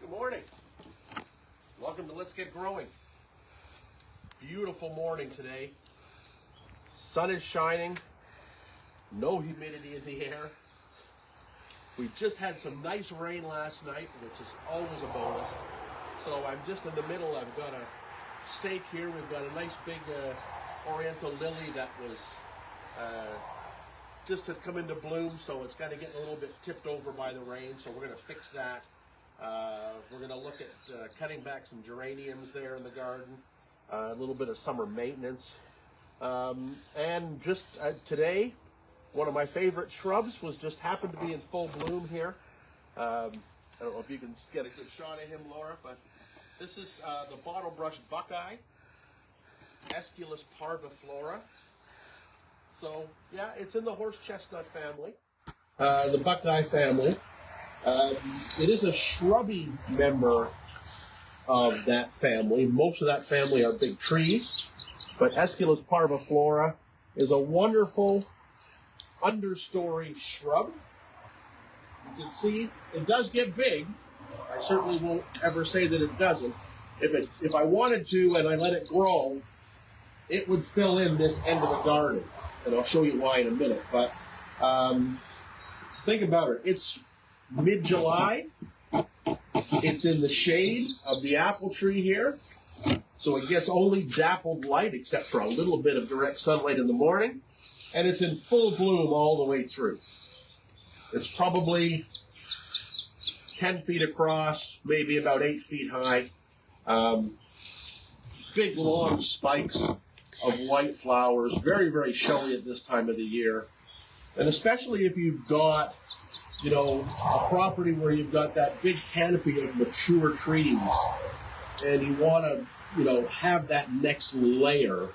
Good morning. Welcome to Let's Get Growing. Beautiful morning today. Sun is shining. No humidity in the air. We just had some nice rain last night, which is always a bonus. So I'm just in the middle. I've got a stake here. We've got a nice big oriental lily that was just had come into bloom, so it's got to get a little bit tipped over by the rain. So we're going to fix that. We're going to look at cutting back some geraniums there in the garden, a little bit of summer maintenance. And just today, one of my favorite shrubs was just happened to be in full bloom here. I don't know if you can get a good shot of him, Laura, but this is the bottlebrush buckeye, Aesculus parviflora. So yeah, it's in the horse chestnut family, the buckeye family. It is a shrubby member of that family. Most of that family are big trees, but Aesculus parviflora is a wonderful understory shrub. You can see it does get big. I certainly won't ever say that it doesn't. If I wanted to and I let it grow, it would fill in this end of the garden, and I'll show you why in a minute. But think about it. It's mid-July. It's in the shade of the apple tree here, so it gets only dappled light except for a little bit of direct sunlight in the morning, and it's in full bloom all the way through. It's probably 10 feet across, maybe about 8 feet high. Big long spikes of white flowers, very, very showy at this time of the year. And especially if you've got, a property where you've got that big canopy of mature trees and you want to, have that next layer,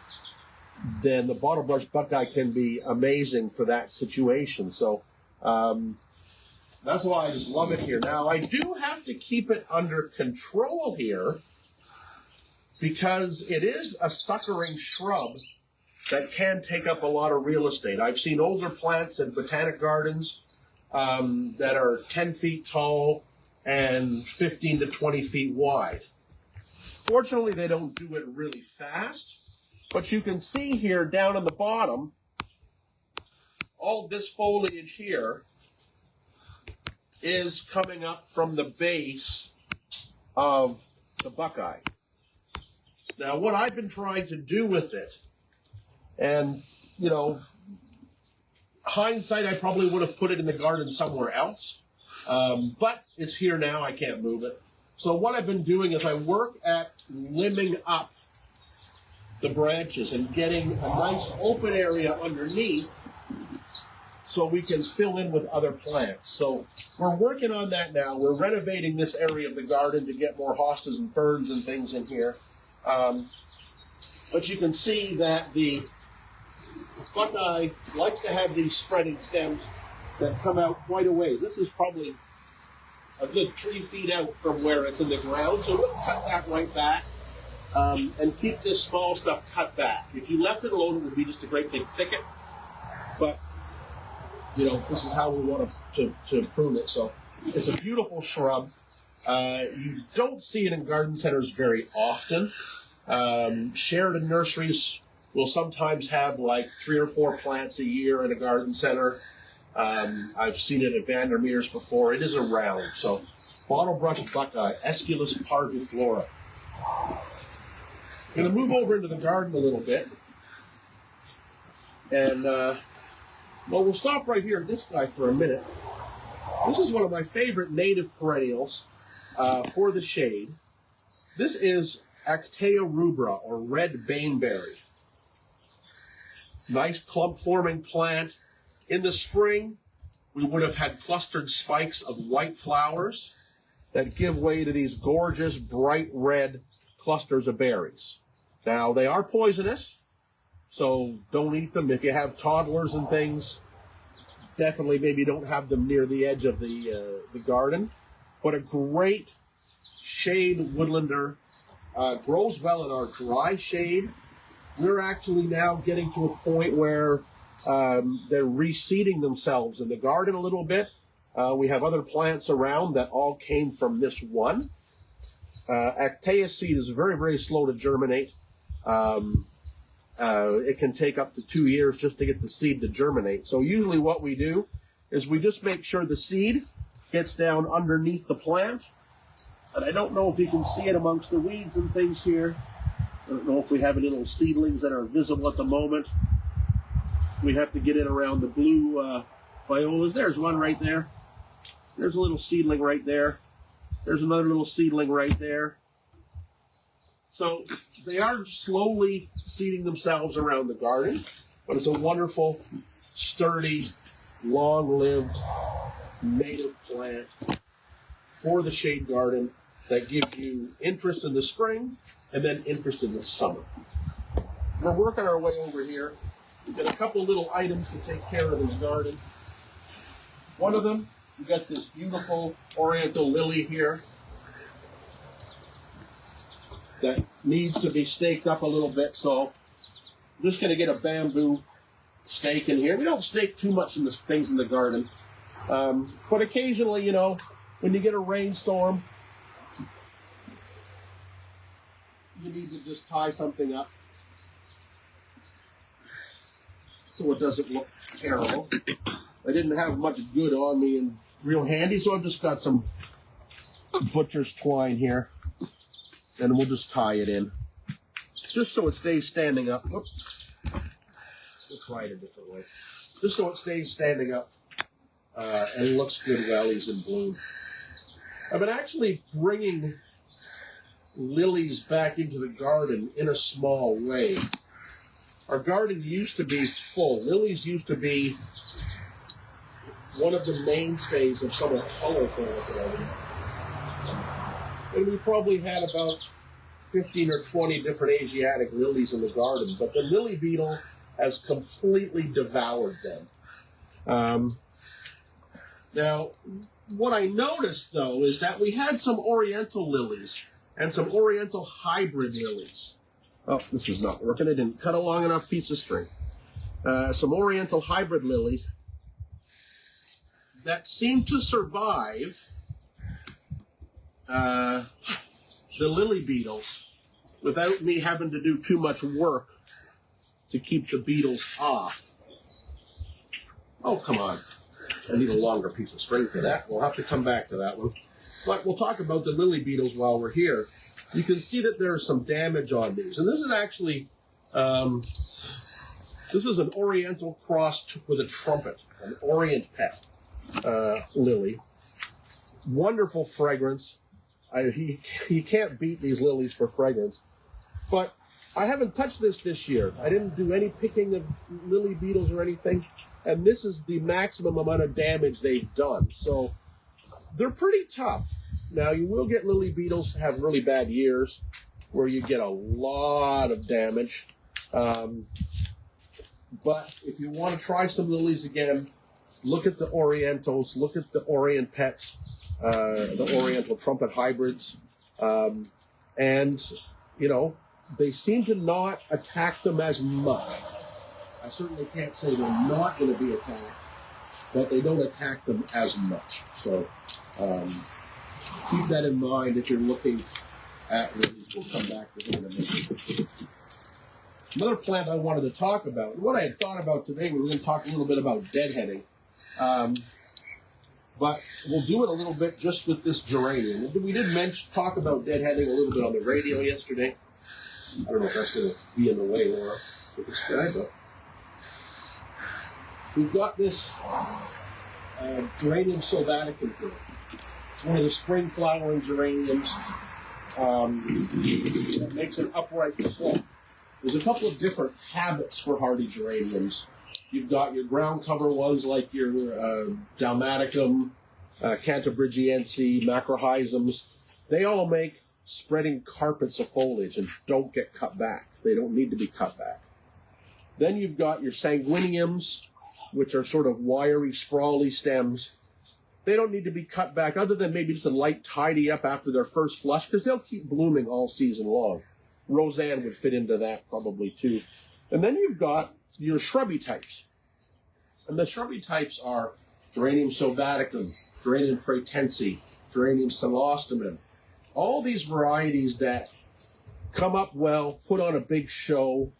then the bottlebrush buckeye can be amazing for that situation. So that's why I just love it here. Now, I do have to keep it under control here because it is a suckering shrub that can take up a lot of real estate. I've seen older plants in botanic gardens that are 10 feet tall and 15 to 20 feet wide. Fortunately, they don't do it really fast, but you can see here down on the bottom, all this foliage here is coming up from the base of the buckeye. Now, what I've been trying to do with it, and, hindsight, I probably would have put it in the garden somewhere else, but it's here now, I can't move it. So what I've been doing is I work at limbing up the branches and getting a nice open area underneath so we can fill in with other plants. So we're working on that now. We're renovating this area of the garden to get more hostas and ferns and things in here. But you can see that the buckeye likes to have these spreading stems that come out quite a ways. This is probably a good 3 feet out from where it's in the ground, so we'll cut that right back and keep this small stuff cut back. If you left it alone, it would be just a great big thicket, but this is how we want to prune it. So it's a beautiful shrub. You don't see it in garden centers very often. Sheridan nurseries will sometimes have like 3 or 4 plants a year in a garden center. I've seen it at Vandermeer's before. It is around. So bottlebrush buckeye, Aesculus parviflora. I'm going to move over into the garden a little bit. And, we'll stop right here at this guy for a minute. This is one of my favorite native perennials for the shade. This is Actaea rubra, or red baneberry. Nice clump-forming plant. In the spring, we would have had clustered spikes of white flowers that give way to these gorgeous, bright red clusters of berries. Now, they are poisonous, so don't eat them. If you have toddlers and things, definitely maybe don't have them near the edge of the garden. But a great shade woodlander, grows well in our dry shade. We're actually now getting to a point where they're reseeding themselves in the garden a little bit. We have other plants around that all came from this one. Actaeus seed is very, very slow to germinate. It can take up to 2 years just to get the seed to germinate. So usually what we do is we just make sure the seed gets down underneath the plant. And I don't know if you can see it amongst the weeds and things here. I don't know if we have any little seedlings that are visible at the moment. We have to get in around the blue violas. There's one right there. There's a little seedling right there. There's another little seedling right there. So they are slowly seeding themselves around the garden, but it's a wonderful, sturdy, long-lived native plant for the shade garden that gives you interest in the spring and then interest in the summer. We're working our way over here. We've got a couple little items to take care of in the garden. One of them, we've got this beautiful oriental lily here that needs to be staked up a little bit, so I'm just going to get a bamboo stake in here. We don't stake too much in the things in the garden, but occasionally, you know, when you get a rainstorm, you need to just tie something up so it doesn't look terrible. I didn't have much good on me and real handy, so I've just got some butcher's twine here. And we'll just tie it in, just so it stays standing up. Oops. We'll try it a different way. Just so it stays standing up and looks good while he's in bloom. I've been actually bringing lilies back into the garden in a small way. Our garden used to be full. Lilies used to be one of the mainstays of some of the colorful garden. And we probably had about 15 or 20 different Asiatic lilies in the garden, but the lily beetle has completely devoured them. Now, what I noticed, though, is that we had some oriental lilies and some oriental hybrid lilies. Oh, this is not working. I didn't cut a long enough piece of string. Some oriental hybrid lilies that seem to survive the lily beetles without me having to do too much work to keep the beetles off. Oh, come on. I need a longer piece of string for that. We'll have to come back to that one. But we'll talk about the lily beetles while we're here. You can see that there's some damage on these. And this is actually, this is an oriental crossed with a trumpet, an orient pet lily. Wonderful fragrance. You can't beat these lilies for fragrance. But I haven't touched this year. I didn't do any picking of lily beetles or anything. And this is the maximum amount of damage they've done. So they're pretty tough. Now, you will get lily beetles have really bad years where you get a lot of damage. But if you want to try some lilies again, look at the Orientals, look at the Orient pets, the Oriental trumpet hybrids. And, you know, they seem to not attack them as much. I certainly can't say they're not going to be attacked, but they don't attack them as much. So keep that in mind if you're looking at lilies. We'll come back to them in a minute. Another plant I wanted to talk about, and what I had thought about today, we were going to talk a little bit about deadheading. But we'll do it a little bit just with this geranium. We did talk about deadheading a little bit on the radio yesterday. I don't know if that's going to be in the way, Laura, for this guy, but we've got this geranium sylvaticum here. It's one of the spring flowering geraniums that makes an upright clump. There's a couple of different habits for hardy geraniums. You've got your ground cover ones like your Dalmaticum, Cantabrigiense, Macrorhizums. They all make spreading carpets of foliage and don't get cut back. They don't need to be cut back. Then you've got your sanguiniums, which are sort of wiry, sprawly stems. They don't need to be cut back other than maybe just a light tidy up after their first flush because they'll keep blooming all season long. Roseanne would fit into that probably too. And then you've got your shrubby types. And the shrubby types are Geranium sylvaticum, Geranium pratense, Geranium celostemon. All these varieties that come up well, put on a big show,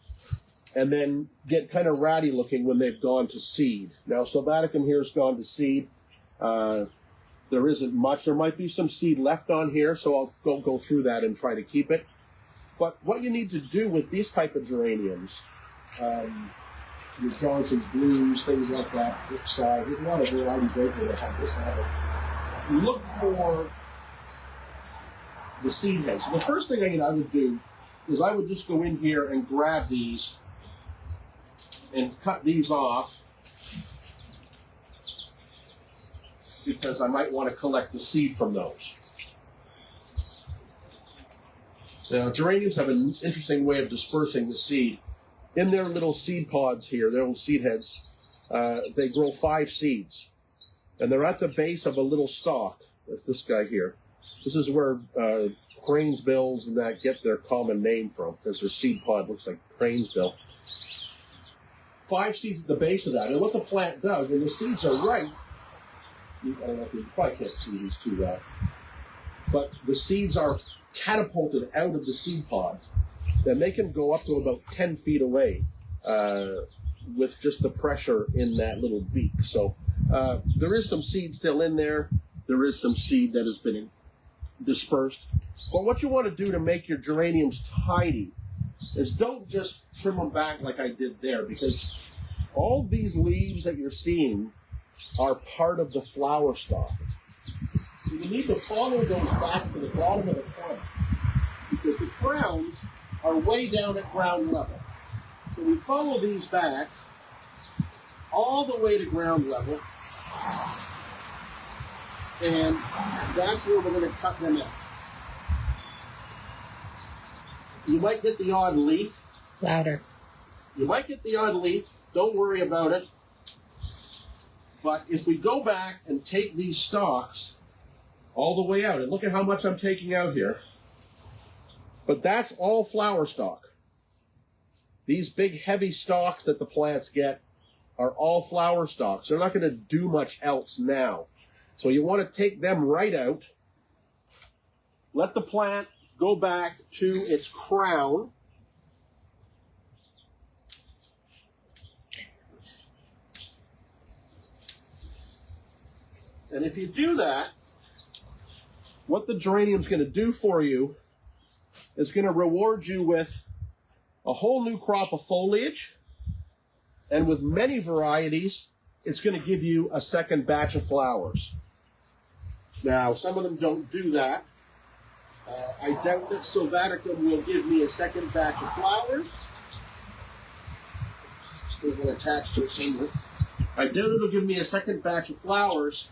and then get kind of ratty looking when they've gone to seed. Now, sylvaticum here has gone to seed. There isn't much. There might be some seed left on here, so I'll go through that and try to keep it. But what you need to do with these type of geraniums, your Johnson's Blues, things like that, Brookside, there's a lot of varieties out there that have this habit. Look for the seed heads. So the first thing I would do is I would just go in here and grab these and cut these off, because I might want to collect the seed from those. Now, geraniums have an interesting way of dispersing the seed. In their little seed pods here, their little seed heads, they grow 5 seeds. And they're at the base of a little stalk. That's this guy here. This is where cranesbills and that get their common name from, because their seed pod looks like cranesbill. 5 seeds at the base of that. And what the plant does, when the seeds are ripe, I don't know if you probably can't see these too well, but the seeds are catapulted out of the seed pod. Then they can go up to about 10 feet away with just the pressure in that little beak. So there is some seed still in there. There is some seed that has been dispersed. But what you want to do to make your geraniums tidy is don't just trim them back like I did there, because all these leaves that you're seeing are part of the flower stalk. So you need to follow those back to the bottom of the plant, because the crowns are way down at ground level. So we follow these back all the way to ground level, and that's where we're going to cut them out. You might get the odd leaf. Louder. You might get the odd leaf. Don't worry about it. But if we go back and take these stalks all the way out, and look at how much I'm taking out here, but that's all flower stalk. These big heavy stalks that the plants get are all flower stalks. They're not going to do much else now. So you want to take them right out. Let the plant go back to its crown. And if you do that, what the geranium's going to do for you is going to reward you with a whole new crop of foliage. And with many varieties, it's going to give you a second batch of flowers. Now, some of them don't do that. I doubt that Sylvaticum will give me a second batch of flowers. Still going to attach to it somewhere. I doubt it'll give me a second batch of flowers,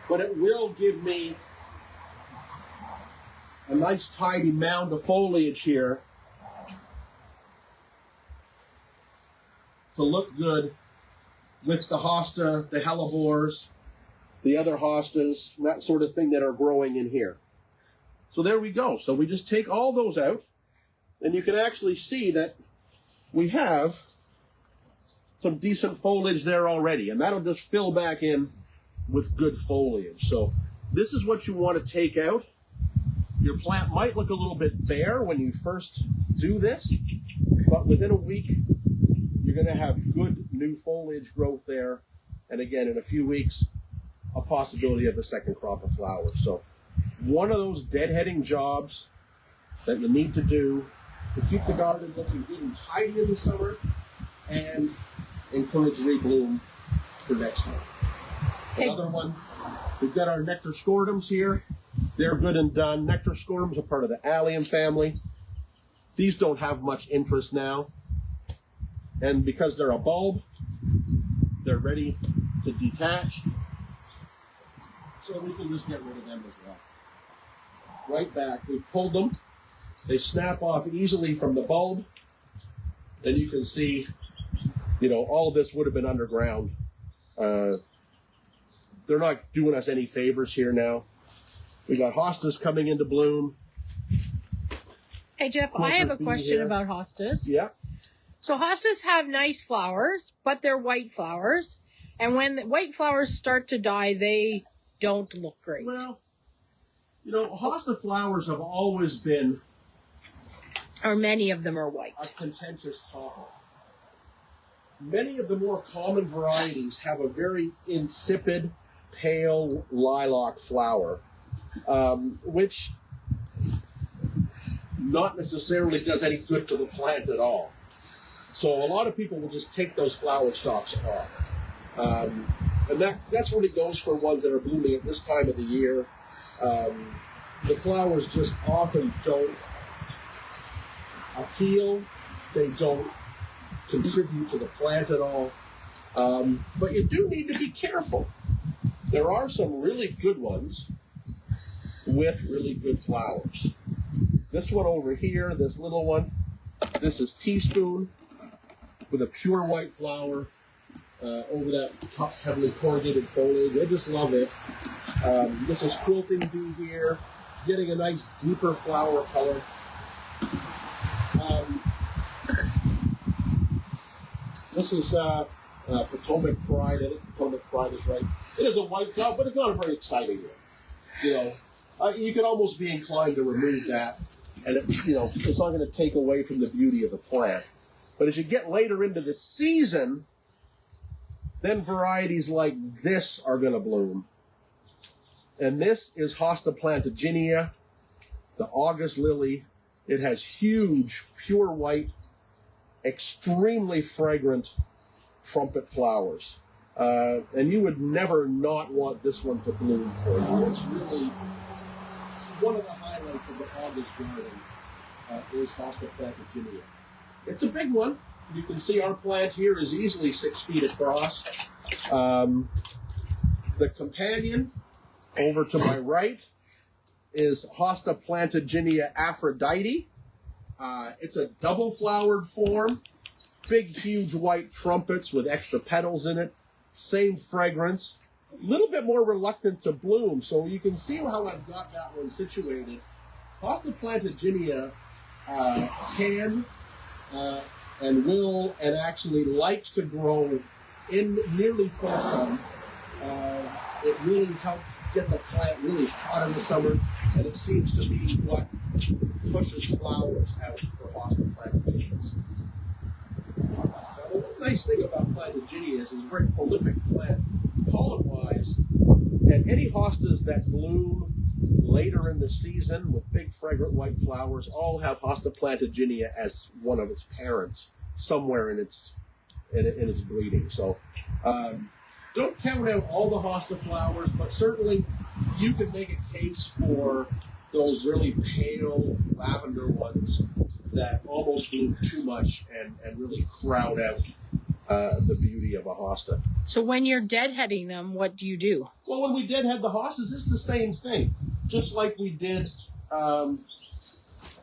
but it will give me a nice tidy mound of foliage here to look good with the hosta, the hellebores, the other hostas, that sort of thing that are growing in here. So there we go. So we just take all those out, and you can actually see that we have some decent foliage there already, and that'll just fill back in with good foliage. So this is what you want to take out. Your plant might look a little bit bare when you first do this, but within a week, you're going to have good new foliage growth there. And again, in a few weeks, a possibility of a second crop of flowers. So one of those deadheading jobs that you need to do to keep the garden looking good and tidy in the summer and encourage rebloom for next time. Another one, we've got our nectar scordums here. They're good and done. Nectar scordums are part of the allium family. These don't have much interest now. And because they're a bulb, they're ready to detach. So we can just get rid of them as well. Right back. We've pulled them. They snap off easily from the bulb. And you can see, all of this would have been underground. They're not doing us any favors here now. We got hostas coming into bloom. Hey, Jeff, I have a question about hostas. Yeah. So hostas have nice flowers, but they're white flowers. And when the white flowers start to die, they don't look great. Well, you know, hosta flowers have always been Or many of them are white. a contentious topic. Many of the more common varieties have a very insipid, pale lilac flower, which not necessarily does any good for the plant at all. So a lot of people will just take those flower stalks off. And that's what it goes for ones that are blooming at this time of the year. The flowers just often don't appeal. They don't contribute to the plant at all. But you do need to be careful. There are some really good ones with really good flowers. This one over here, this little one, this is Teaspoon with a pure white flower over that heavily corrugated foliage. I just love it. This is Quilting Bee here, getting a nice deeper flower color. This is Potomac Pride. I think Potomac Pride is right. It is a white flower, but it's not a very exciting one. You know, you could almost be inclined to remove that, and it's not going to take away from the beauty of the plant. But as you get later into the season, then varieties like this are going to bloom. And this is Hosta plantaginia, the August lily. It has huge, pure white, extremely fragrant trumpet flowers. And you would never not want this one to bloom for you. It's really one of the highlights of the August garden is Hosta plantaginia. It's a big one. You can see our plant here is easily 6 feet across. The companion over to my right is Hosta plantaginia Aphrodite. It's a double-flowered form, big, huge white trumpets with extra petals in it, same fragrance, a little bit more reluctant to bloom. So you can see how I've got that one situated. Hosta plantaginia can and will and actually likes to grow in nearly full sun. It really helps get the plant really hot in the summer, and it seems to be what pushes flowers out for Hosta plantaginas. Now, the one nice thing about plantaginia is it's a very prolific plant, pollen-wise, and any hostas that bloom later in the season with big fragrant white flowers all have Hosta plantaginia as one of its parents somewhere in its breeding. So don't count out all the Hosta flowers, but certainly you can make a case for those really pale lavender ones that almost bloom too much and really crowd out the beauty of a hosta. So when you're deadheading them, what do you do? Well, when we deadhead the hostas, it's the same thing. Just like we did for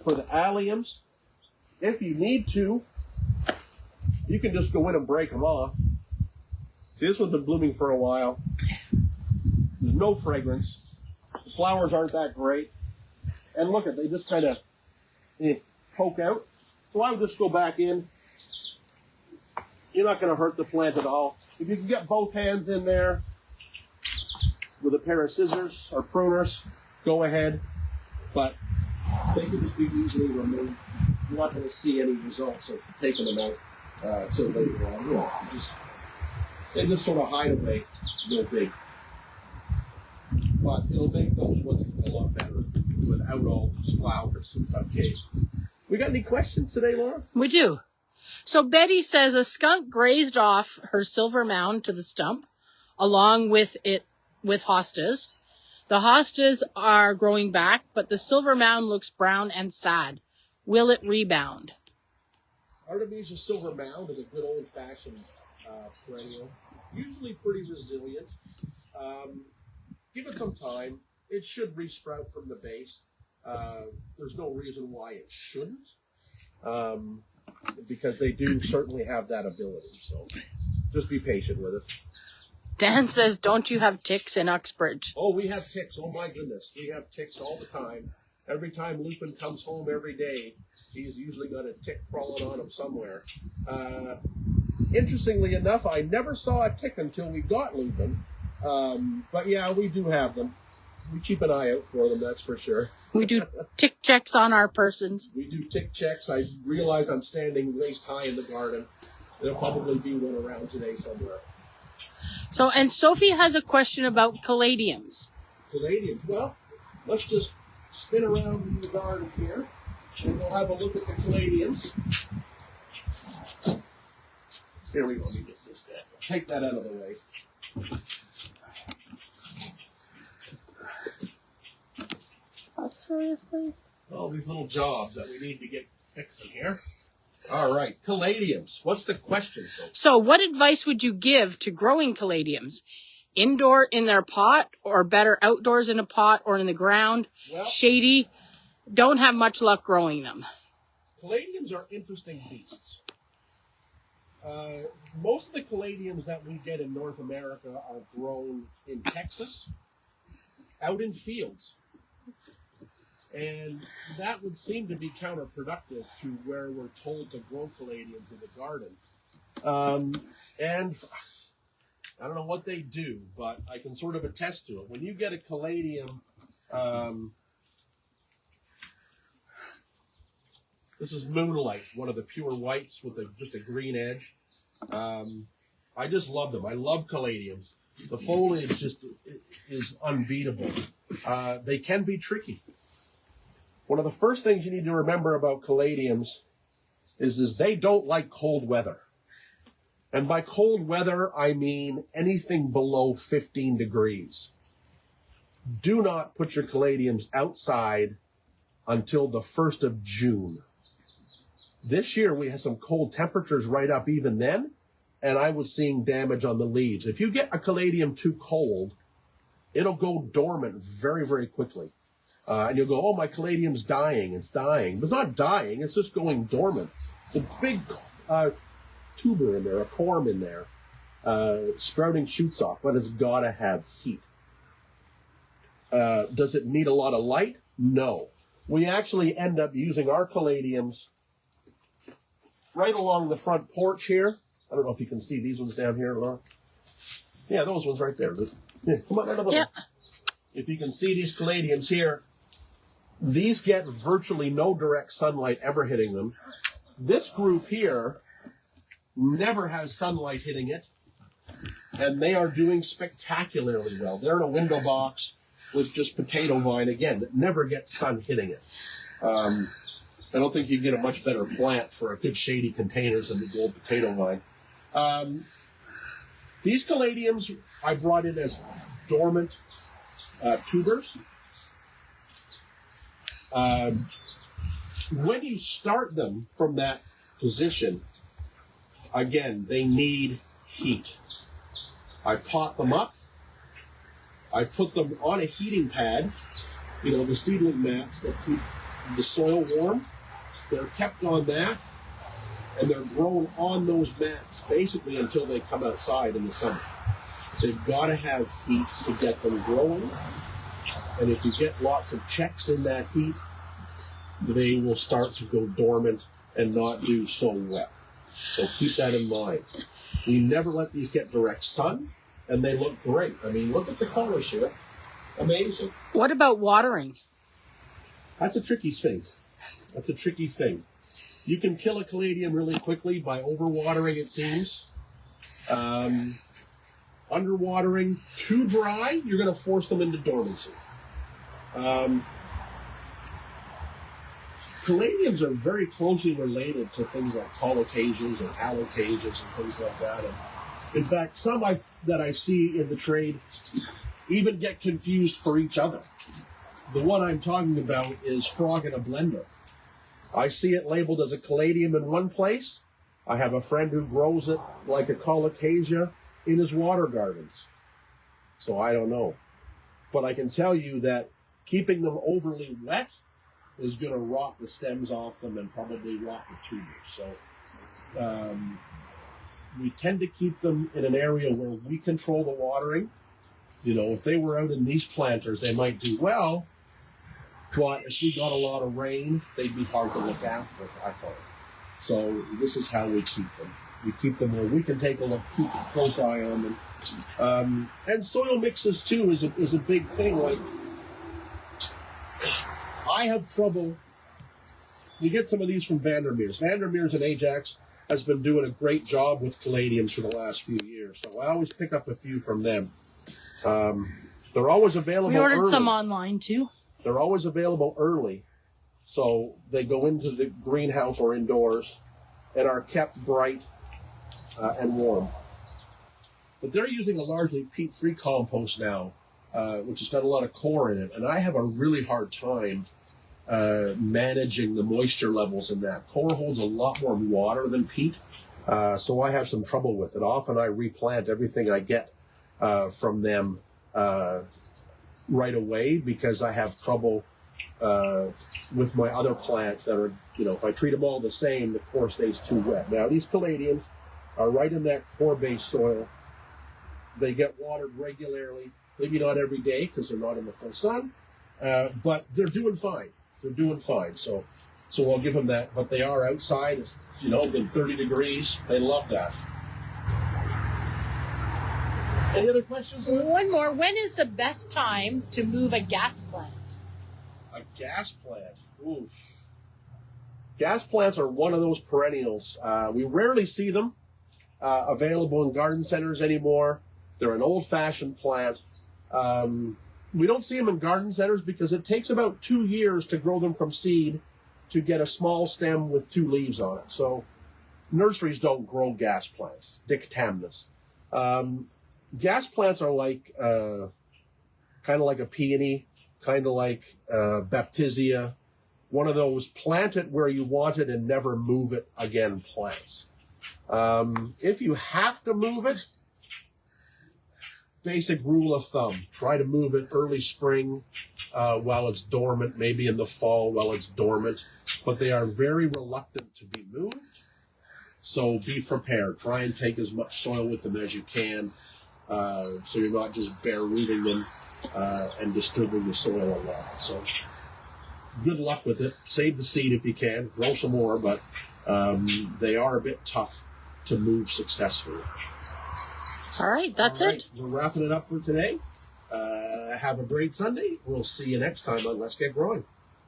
the alliums. If you need to, you can just go in and break them off. See, this one's been blooming for a while. There's no fragrance. The flowers aren't that great. And look at, they just kind of poke out. So I would just go back in. You're not going to hurt the plant at all. If you can get both hands in there with a pair of scissors or pruners, go ahead. But they can just be easily removed. You're not going to see any results of taking them out till later on. They just sort of hide away real big. But it'll make those ones look a lot better without all those flowers in some cases. We got any questions today, Laura? We do. So Betty says a skunk grazed off her silver mound to the stump, along with hostas. The hostas are growing back, but the silver mound looks brown and sad. Will it rebound? Artemisia silver mound is a good old-fashioned perennial, usually pretty resilient. Give it some time. It should resprout from the base. There's no reason why it shouldn't, because they do certainly have that ability. So just be patient with it. Dan says, don't you have ticks in Uxbridge? Oh, we have ticks. Oh, my goodness. We have ticks all the time. Every time Lupin comes home every day, he's usually got a tick crawling on him somewhere. interestingly enough, I never saw a tick until we got Lubin. But yeah, we do have them. We keep an eye out for them, that's for sure. We do tick checks on our persons. We do tick checks. I realize I'm standing waist high in the garden. There'll probably be one around today somewhere. So, and Sophie has a question about caladiums. Caladiums. Well, let's just spin around in the garden here, and we'll have a look at the caladiums. Here we go. Let me get this down. Take that out of the way. Oh, seriously? All these little jobs that we need to get fixed in here. All right, caladiums. What's the question, Sophie? So what advice would you give to growing caladiums? Indoor in their pot, or better outdoors in a pot or in the ground? Well, Shady. Don't have much luck growing them. caladiums are interesting beasts. Most of the caladiums that we get in North America are grown in Texas, out in fields. And that would seem to be counterproductive to where we're told to grow caladiums in the garden. And I don't know what they do, but I can sort of attest to it. When you get a caladium, this is Moonlight, one of the pure whites with just a green edge. I just love them. I love caladiums. The foliage just is unbeatable. They can be tricky. One of the first things you need to remember about caladiums is they don't like cold weather. And by cold weather, I mean anything below 15 degrees. Do not put your caladiums outside until the 1st of June. This year, we had some cold temperatures right up even then, and I was seeing damage on the leaves. If you get a caladium too cold, it'll go dormant very, very quickly. And you'll go, oh, my caladium's dying. It's dying. But it's not dying. It's just going dormant. It's a big tuber in there, a corm in there, sprouting shoots off, but it's got to have heat. Does it need a lot of light? No. We actually end up using our caladiums right along the front porch here. I don't know if you can see these ones down here, Laura. Yeah, those ones right there. Yeah, come on, another one. If you can see these caladiums here, these get virtually no direct sunlight ever hitting them. This group here never has sunlight hitting it, and they are doing spectacularly well. They're in a window box with just potato vine, again, that never gets sun hitting it. I don't think you can get a much better plant for a good shady containers than the gold potato vine. These caladiums I brought in as dormant tubers. When you start them from that position, again, they need heat. I pot them up. I put them on a heating pad, the seedling mats that keep the soil warm. They're kept on that, and they're grown on those mats basically until they come outside in the summer. They've got to have heat to get them growing, and if you get lots of checks in that heat, they will start to go dormant and not do so well. So keep that in mind. We never let these get direct sun, and they look great. I mean, look at the colors here. Amazing. What about watering? That's a tricky thing. That's a tricky thing. You can kill a caladium really quickly by overwatering, it seems. Underwatering, too dry, you're going to force them into dormancy. Caladiums are very closely related to things like colocasias and alocasias and things like that. And in fact, some that I see in the trade even get confused for each other. The one I'm talking about is Frog in a Blender. I see it labeled as a caladium in one place. I have a friend who grows it like a colocasia in his water gardens. So I don't know. But I can tell you that keeping them overly wet is going to rot the stems off them and probably rot the tubers. So we tend to keep them in an area where we control the watering. If they were out in these planters, they might do well. But if we got a lot of rain, they'd be hard to look after, I thought. So this is how we keep them. we keep them where we can take a look, keep a close eye on them. And soil mixes too is a big thing. Like, I have trouble. We get some of these from Vandermeers. Vandermeers and Ajax has been doing a great job with caladiums for the last few years, so I always pick up a few from them. They're always available. We ordered early. some online too. They're always available early, so they go into the greenhouse or indoors and are kept bright and warm. But they're using a largely peat-free compost now, which has got a lot of core in it, and I have a really hard time managing the moisture levels in that. Core holds a lot more water than peat, so I have some trouble with it. Often I replant everything I get from them right away because I have trouble with my other plants that are, if I treat them all the same, the core stays too wet. Now, these caladiums are right in that core-based soil. They get watered regularly, maybe not every day because they're not in the full sun, but they're doing fine. They're doing fine, so I'll give them that. But they are outside. It's been 30 degrees. They love that. Any other questions? One more. When is the best time to move a gas plant? A gas plant. Ooh. Gas plants are one of those perennials. We rarely see them available in garden centers anymore. They're an old-fashioned plant. We don't see them in garden centers because it takes about 2 years to grow them from seed to get a small stem with 2 leaves on it. So nurseries don't grow gas plants, dicotyledonous. Gas plants are like kind of like a peony, kind of like Baptisia, one of those plant it where you want it and never move it again plants. If you have to move it, basic rule of thumb, try to move it early spring while it's dormant, maybe in the fall while it's dormant, but they are very reluctant to be moved. So be prepared. Try and take as much soil with them as you can, so you're not just bare rooting them and disturbing the soil a lot. So good luck with it. Save the seed if you can. Grow some more, but they are a bit tough to move successfully. All right, that's All right, it. we're wrapping it up for today. Have a great Sunday. We'll see you next time on Let's Get Growing.